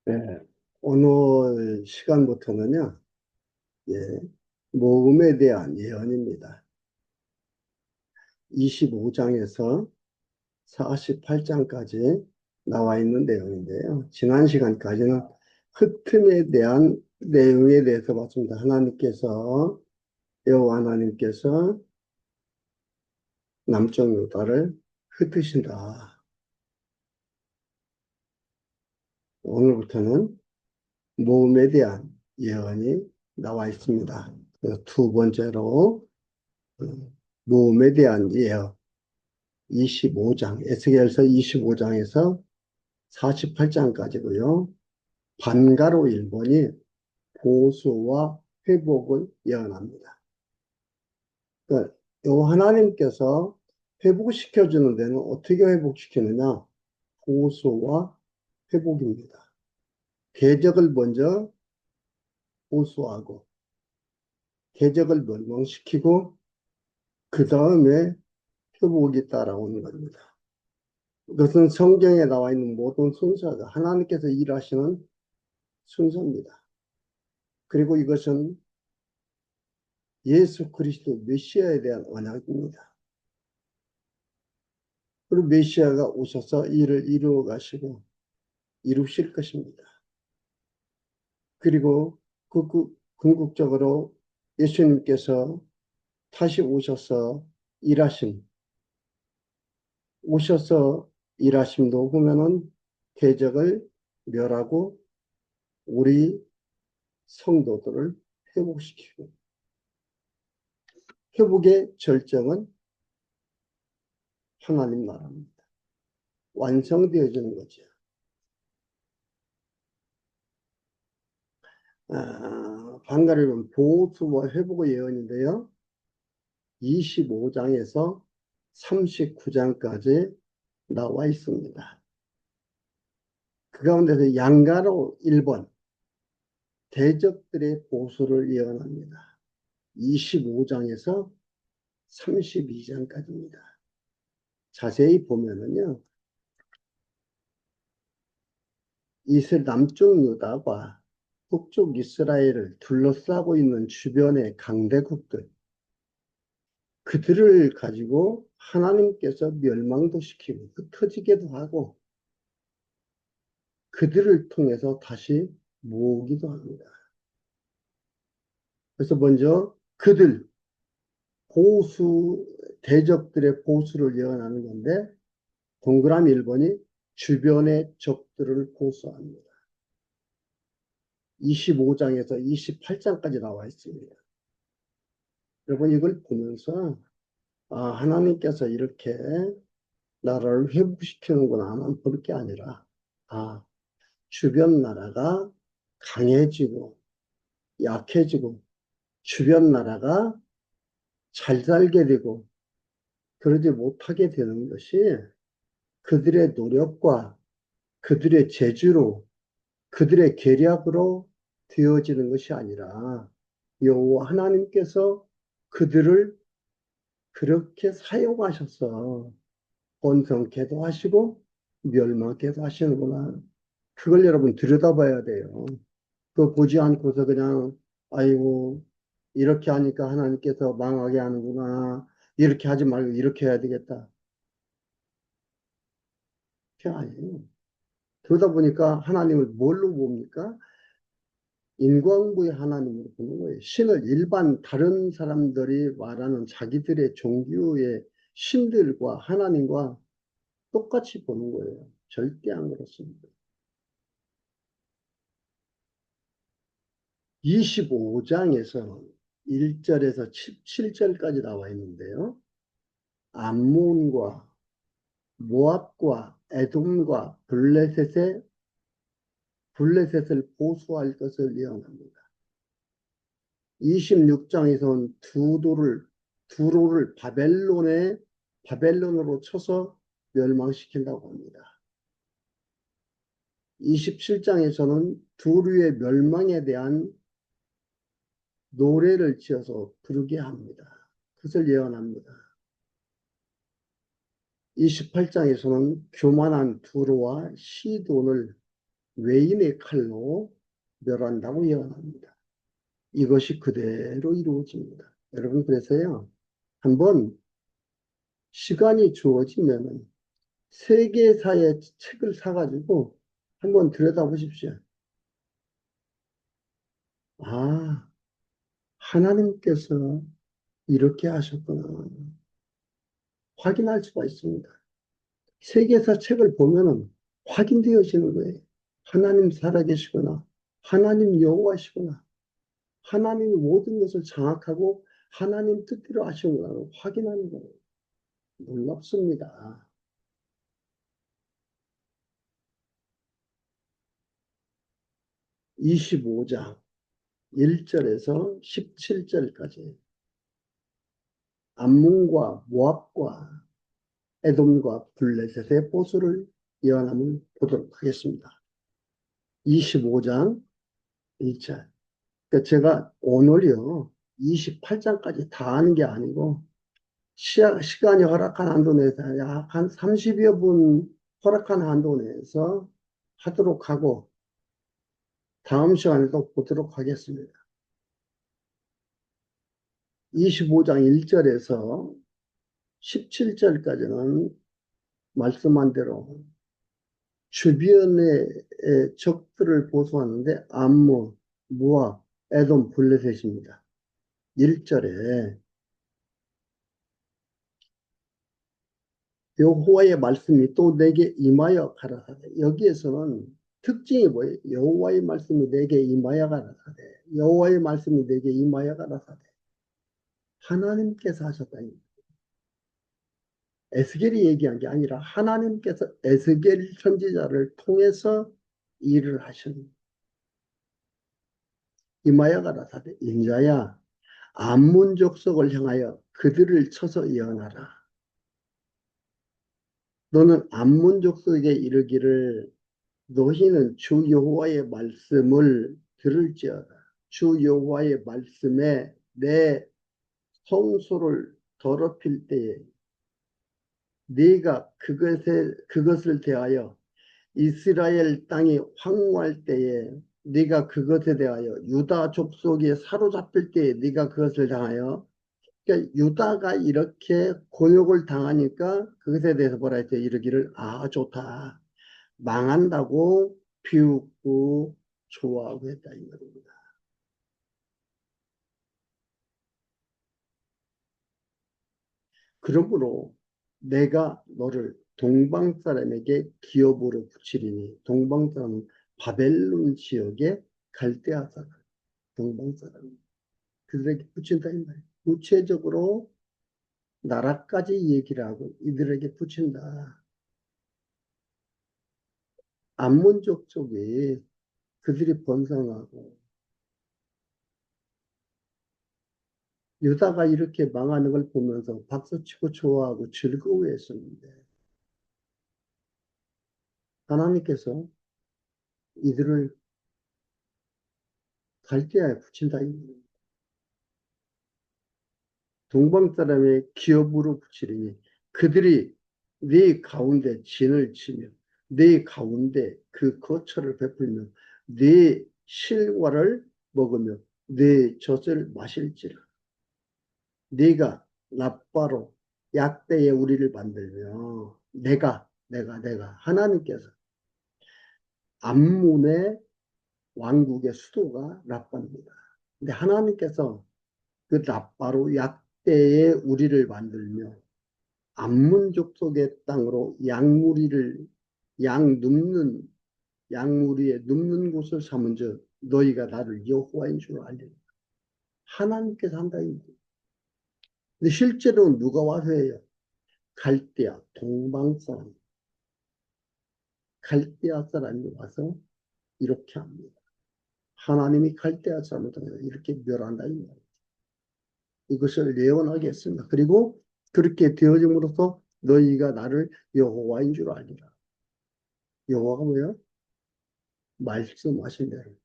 네, 오늘 시간부터는요, 예, 모험에 대한 예언입니다. 25장에서 48장까지 나와 있는 내용인데요. 지난 시간까지는 흑틈에 대한 내용에 대해서 봤습니다. 여호와 하나님께서 남쪽 유다를 흩으신다. 오늘부터는 모험에 대한 예언이 나와 있습니다. 그래서 두 번째로 어, 모험에 대한 예언 25장, 에스겔서 25장에서 48장까지고요. 반가로 1번이 보수와 회복을 예언합니다. 그러니까 요 하나님께서 회복시켜주는 데는 어떻게 회복시키느냐? 보수와 회복입니다. 궤적을 먼저 보수하고 궤적을 멸망시키고 그 다음에 회복이 따라오는 겁니다. 그것은 성경에 나와 있는 모든 순서가 하나님께서 일하시는 순서입니다. 그리고 이것은 예수 그리스도 메시아에 대한 언약입니다. 그리고 메시아가 오셔서 이를 이루어 가시고 이루실 것입니다. 그리고 궁극적으로 예수님께서 다시 일하심, 오셔서 일하심도 보면은 궤적을 멸하고 우리 성도들을 회복시키고 회복의 절정은 하나님 나라입니다. 완성되어지는 거죠. 방가를 보면 보수와 회복의 예언인데요. 25장에서 39장까지 나와 있습니다. 그 가운데서 양가로 1번 대적들의 보수를 예언합니다. 25장에서 32장까지입니다. 자세히 보면은요, 남쪽 유다와 북쪽 이스라엘을 둘러싸고 있는 주변의 강대국들, 그들을 가지고 하나님께서 멸망도 시키고 흩어지게도 하고 그들을 통해서 다시 모으기도 합니다. 그래서 먼저 보수, 대적들의 보수를 예언하는 건데 동그라미 1번이 주변의 적들을 보수합니다. 25장에서 28장까지 나와 있습니다. 여러분 이걸 보면서 하나님께서 이렇게 나라를 회복시키는구나만 볼 게 아니라 아, 주변 나라가 강해지고 약해지고 주변 나라가 잘 살게 되고 그러지 못하게 되는 것이 그들의 노력과 그들의 재주로 그들의 계략으로 되어지는 것이 아니라 여호와 하나님께서 그들을 그렇게 사용하셔서 번성케도 하시고 멸망케도 하시는구나. 그걸 여러분 들여다봐야 돼요. 그거 보지 않고서 그냥 아이고 이렇게 하니까 하나님께서 망하게 하는구나. 이렇게 하지 말고 이렇게 해야 되겠다. 그게 아니에요. 그러다 보니까 하나님을 뭘로 봅니까? 인과응보의 하나님으로 보는 거예요. 신을 일반 다른 사람들이 말하는 자기들의 종교의 신들과 하나님과 똑같이 보는 거예요. 절대 안 그렇습니다. 25장에서 1절에서 17절까지 나와 있는데요. 암몬과 모압과 에돔과 블레셋을 보수할 것을 예언합니다. 26장에서는 두로를 바벨론으로 쳐서 멸망시킨다고 합니다. 27장에서는 두루의 멸망에 대한 노래를 지어서 부르게 합니다. 그것을 예언합니다. 28장에서는 교만한 두로와 시돈을 외인의 칼로 멸한다고 예언합니다. 이것이 그대로 이루어집니다. 여러분, 그래서요, 한번 시간이 주어지면 세계사의 책을 사가지고 한번 들여다보십시오. 아, 하나님께서 이렇게 하셨구나. 확인할 수가 있습니다. 세계사 책을 보면은 확인되어지는 거예요. 하나님 살아계시구나. 하나님 여호와시구나. 하나님이 모든 것을 장악하고 하나님 뜻대로 하시는구나 확인하는 거예요. 놀랍습니다. 25장 1절에서 17절까지 암몬과 모압과 에돔과 블레셋의 보수를 예언함을 보도록 하겠습니다. 25장 1절. 그러니까 제가 오늘요 28장까지 다 하는 게 아니고 시간이 허락한 한도 내에서 약 한 30여 분 허락한 한도 내에서 하도록 하고 다음 시간에도 보도록 하겠습니다. 25장 1절에서 17절까지는 말씀한 대로 주변의 적들을 보수하는데 암몬, 모압, 에돔, 블레셋입니다. 1절에 여호와의 말씀이 또 내게 임하여 가라사대. 여기에서는 특징이 뭐예요? 여호와의 말씀이 내게 임하여 가라사대. 여호와의 말씀이 내게 임하여 가라사대. 하나님께서 하셨다. 에스겔이 얘기한 게 아니라 하나님께서 에스겔 선지자를 통해서 일을 하신 임하여 가라사대. 인자야 암몬 족속을 향하여 그들을 쳐서 예언하라. 너는 암몬 족속에게 이르기를 너희는 주 여호와의 말씀을 들을지어다. 주 여호와의 말씀에 내 성소를 더럽힐 때에 네가 그것을 대하여 이스라엘 땅이 황무할 때에 네가 그것에 대하여 유다 족속이 사로잡힐 때에 네가 그것을 당하여 그러니까 유다가 이렇게 곤욕을 당하니까 그것에 대해서 뭐라 했죠? 이르기를 아 좋다. 망한다고 비웃고 좋아하고 했다 이 말입니다. 그러므로 내가 너를 동방 사람에게 기업으로 붙이리니 동방 사람은 바벨론 지역의 갈대아 사람, 동방 사람 그들에게 붙인다 이 말이에요. 구체적으로 나라까지 얘기를 하고 이들에게 붙인다. 암몬족 쪽이 그들이 번성하고 유다가 이렇게 망하는 걸 보면서 박수치고 좋아하고 즐거워했었는데 하나님께서 이들을 갈대아에 붙인다. 동방 사람의 기업으로 붙이리니 그들이 네 가운데 진을 치며 네 가운데 그 거처를 베풀며 네 실과를 먹으며 네 젖을 마실지라. 네가 나빠로 약대에 우리를 만들며 내가 하나님께서 암몬의 왕국의 수도가 라빠입니다. 근데 하나님께서 그 라빠로 약대에 우리를 만들며 암몬 족속의 땅으로 양 눕는 양무리에 눕는 곳을 삼은즉 너희가 나를 여호와인 줄 알리라. 하나님께서 한다. 근데 실제로 누가 와서 해요? 갈대아 동방 사람 갈대아 사람이 와서 이렇게 합니다. 하나님이 갈대아 사람을 통해서 이렇게 멸한다 이 말이에요. 이것을 예언하게 했습니다. 그리고 그렇게 되어짐으로써 너희가 나를 여호와인 줄 알리라. 여호와가 뭐예요? 말씀하신 대로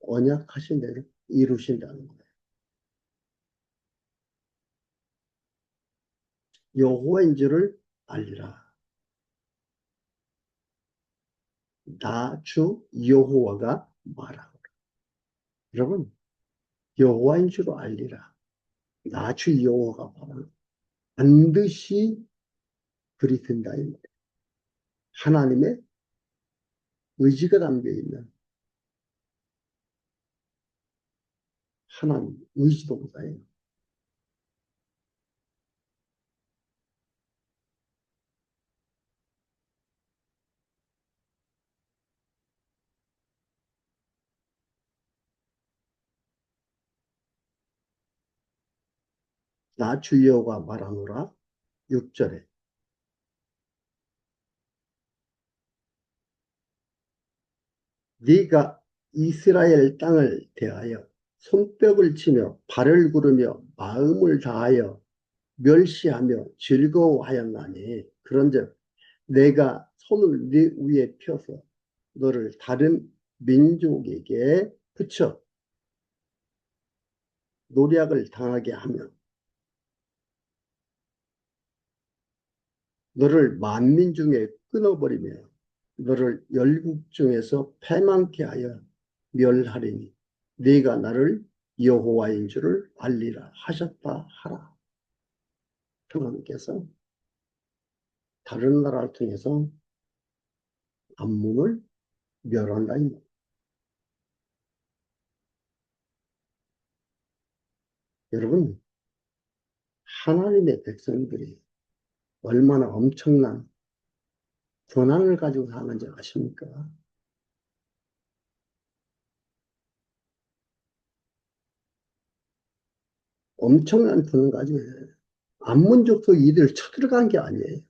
언약하신 대로 이루신다는 거예요. 여호와인 줄을 알리라. 나 주 여호와가 말하고. 여러분, 여호와인 줄 알리라. 나 주 여호와가 말하고. 반드시 그리 된다. 하나님의 의지가 담겨 있는 하나님 의지동사예요. 나 주 여호와가 말하노라. 6절에 네가 이스라엘 땅을 대하여 손뼉을 치며 발을 구르며 마음을 다하여 멸시하며 즐거워하였나니 그런즉 내가 손을 네 위에 펴서 너를 다른 민족에게 붙여 노략을 당하게 하며 너를 만민 중에 끊어버리며 너를 열국 중에서 패망케 하여 멸하리니 네가 나를 여호와인 줄을 알리라 하셨다 하라. 하나님께서 다른 나라를 통해서 암문을 멸한다. 여러분, 하나님의 백성들이 얼마나 엄청난 고난을 가지고 사는지 아십니까? 엄청난 고난 가지고 안문족도 이들을 쳐들어간 게 아니에요.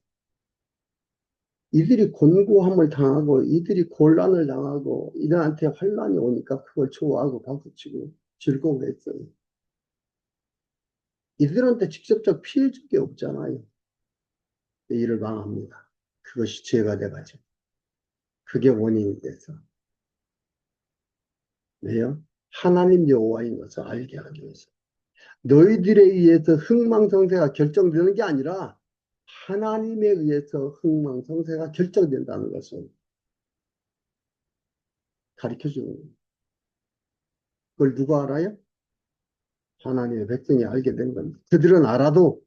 이들이 곤고함을 당하고 이들이 곤란을 당하고 이들한테 환란이 오니까 그걸 좋아하고 박수치고 즐거워했어요. 이들한테 직접적 피해 줄 게 없잖아요. 이를 망합니다. 그것이 죄가 돼가지고. 그게 원인이 돼서. 왜요? 하나님 여호와인 것을 알게 하기 위해서. 너희들에 의해서 흥망성쇠가 결정되는 게 아니라 하나님에 의해서 흥망성쇠가 결정된다는 것을 가르쳐 주는 거예요. 그걸 누가 알아요? 하나님의 백성이 알게 된 겁니다. 그들은 알아도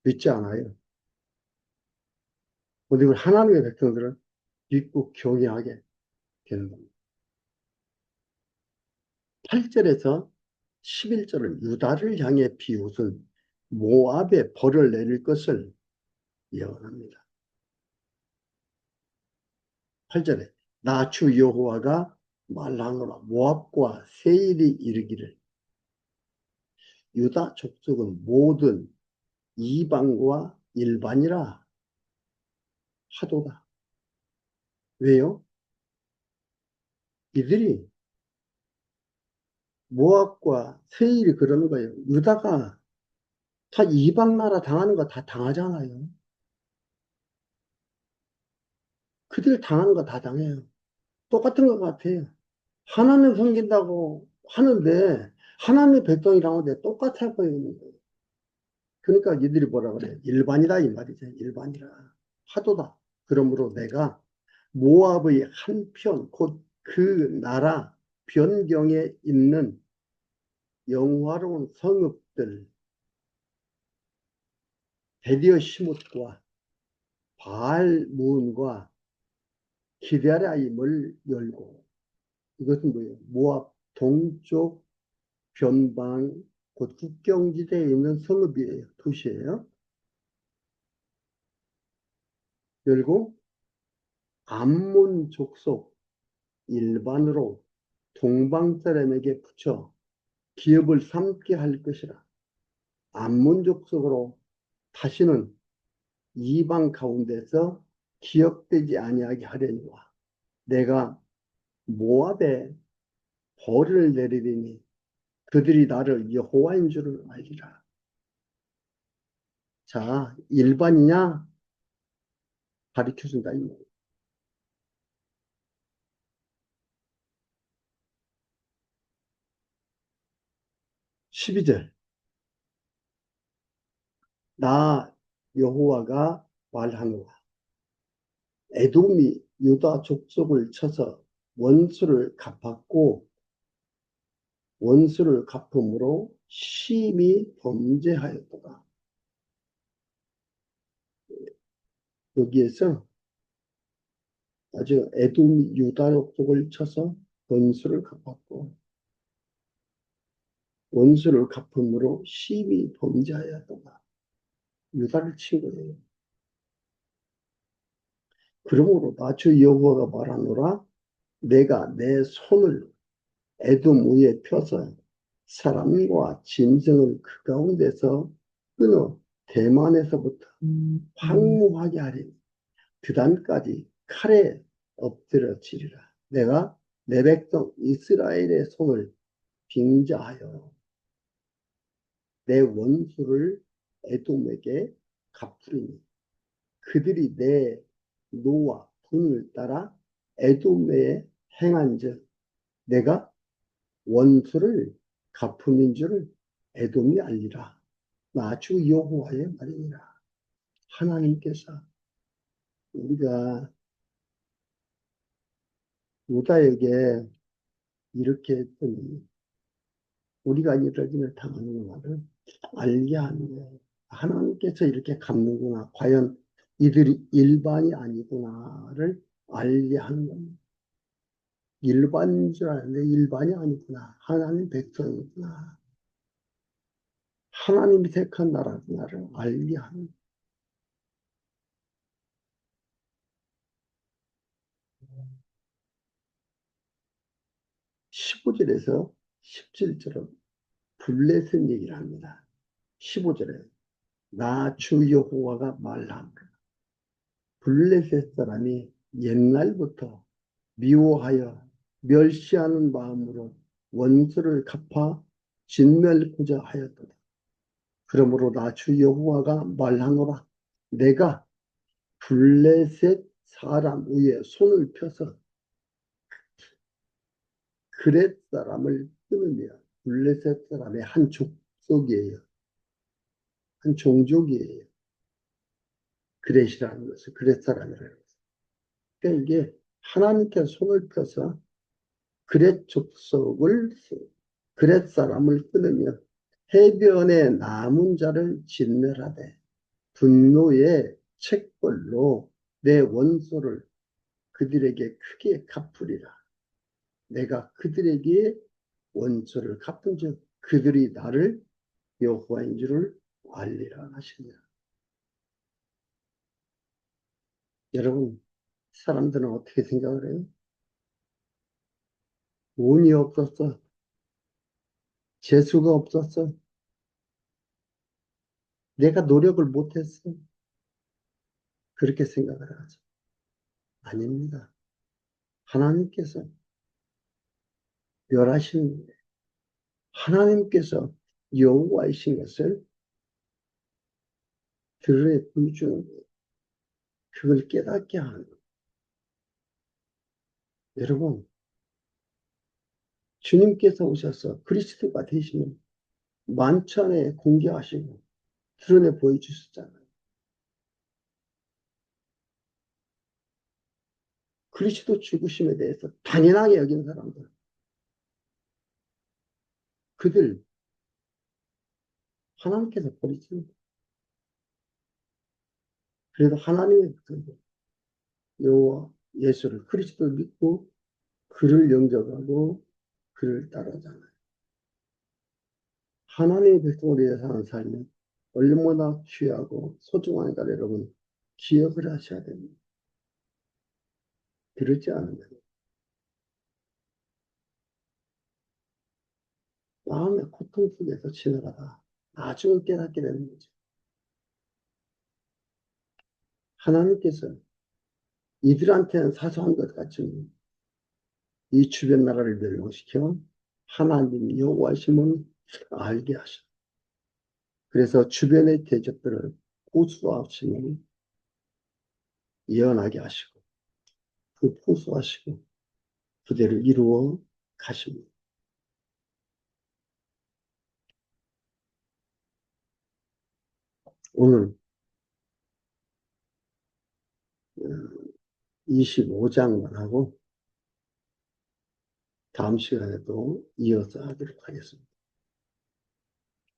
믿지 않아요. 오늘 하나님의 백성들은 믿고 경외하게 되는 겁니다. 8절에서 11절은 유다를 향해 비웃은 모압의 벌을 내릴 것을 예언합니다. 8절에 나 주 여호와가 말하노라 모압과 세일이 이르기를 유다 족속은 모든 이방과 일반이라 하도다. 왜요? 이들이 모압과 세일이 그러는 거예요. 유다가 다 이방 나라 당하는 거 다 당하잖아요. 그들 당하는 거 다 당해요. 똑같은 것 같아요. 하나님 섬긴다고 하는데 하나님 백성이 당하는데 똑같아 보이는 거예요. 그러니까 이들이 뭐라 그래요? 일반이다 이 말이죠. 일반이라 하도다. 그러므로 내가 모압의 한편 곧 그 나라 변경에 있는 영화로운 성읍들 베디어 시못과 바알문과 기럇라임을 열고 이것은 뭐예요? 모압 동쪽 변방 곧 국경지대에 있는 성읍이에요. 도시예요. 열고 암몬 족속 일반으로 동방 사람에게 붙여 기업을 삼게 할 것이라. 암몬 족속으로 다시는 이방 가운데서 기억되지 아니하게 하려니와 내가 모압에 벌을 내리리니 그들이 나를 여호와인 줄을 알리라. 자, 일반이냐 가르쳐준다. 12절 나 여호와가 말하노라 에돔이 유다 족속을 쳐서 원수를 갚았고 원수를 갚음으로 심히 범죄하였도다. 여기에서 아주 에돔이 유다 족속을 쳐서 원수를 갚았고 원수를 갚음으로 심히 범죄하였도다. 유다를 친 거예요. 그러므로 나 주 여호와가 말하노라 내가 내 손을 에돔 위에 펴서 사람과 짐승을 그 가운데서 끊어 대만에서부터 황무하게 하리니 그단까지 칼에 엎드려지리라. 내가 내 백성 이스라엘의 손을 빙자하여 내 원수를 에돔에게 갚으리니 그들이 내 노와 분을 따라 에돔에 행한즉 내가 원수를 갚음인 줄을 에돔이 알리라. 나 주 여호와의 말이니라. 하나님께서 우리가 유다에게 이렇게 했더니 우리가 이러기를 당하는 것을 알게 하는 거예요. 하나님께서 이렇게 갚는구나. 과연 이들이 일반이 아니구나를 알게 하는 겁니다. 일반인 줄 알았는데 일반이 아니구나. 하나님 백성이구나. 하나님이 택한 나라구나를 알게 하는 15절에서 17절은 블레셋 얘기를 합니다. 15절에 나 주 여호와가 말한다. 블레셋 사람이 옛날부터 미워하여 멸시하는 마음으로 원수를 갚아 진멸하고자 하였도다. 그러므로 나 주 여호와가 말하노라. 내가 블레셋 사람 위에 손을 펴서 그렛 사람을 끊으며 블레셋 사람의 한 족속이에요. 한 종족이에요. 그렛이라는 것은 그렛 사람이라는 것은. 그러니까 이게 하나님께서 손을 펴서 그렛 족속을 그렛 사람을 끊으며 해변에 남은 자를 진멸하되 분노의 책벌로 내 원수를 그들에게 크게 갚으리라. 내가 그들에게 원수를 갚은즉 그들이 나를 여호와인 줄을 알리라 하시니라. 여러분, 사람들은 어떻게 생각을 해요? 운이 없었어. 재수가 없었어. 내가 노력을 못했어. 그렇게 생각을 하죠. 아닙니다. 하나님께서 멸하시는 거예요. 하나님께서 여호와이신 것을 드러내 보여주는 거예요. 그걸 깨닫게 하는 거예요. 여러분, 주님께서 오셔서 그리스도가 되시면 만천에 공개하시고 드러내 보여주셨잖아요. 그리스도 죽으심에 대해서 당연하게 여긴 사람들, 그들 하나님께서 버리십니다. 그래도 하나님의 백성들, 여호와 예수를 그리스도를 믿고 그를 영접하고 그를 따르잖아요. 하나님의 백성을 위해 사는 삶이 얼마나 귀하고 소중한가 여러분 기억을 하셔야 됩니다. 그렇지 않으면 마음의 고통 속에서 지나가다 나중에 깨닫게 되는 거죠. 하나님께서 이들한테는 사소한 것 같지만 이 주변 나라를 멸망시켜 하나님 여호와심을 알게 하셔. 그래서 주변의 대적들을 포수하시니 예언하게 하시고 그 포수하시고 그대로 이루어 가십니다. 오늘 25장만 하고 다음 시간에 또 이어서 하도록 하겠습니다.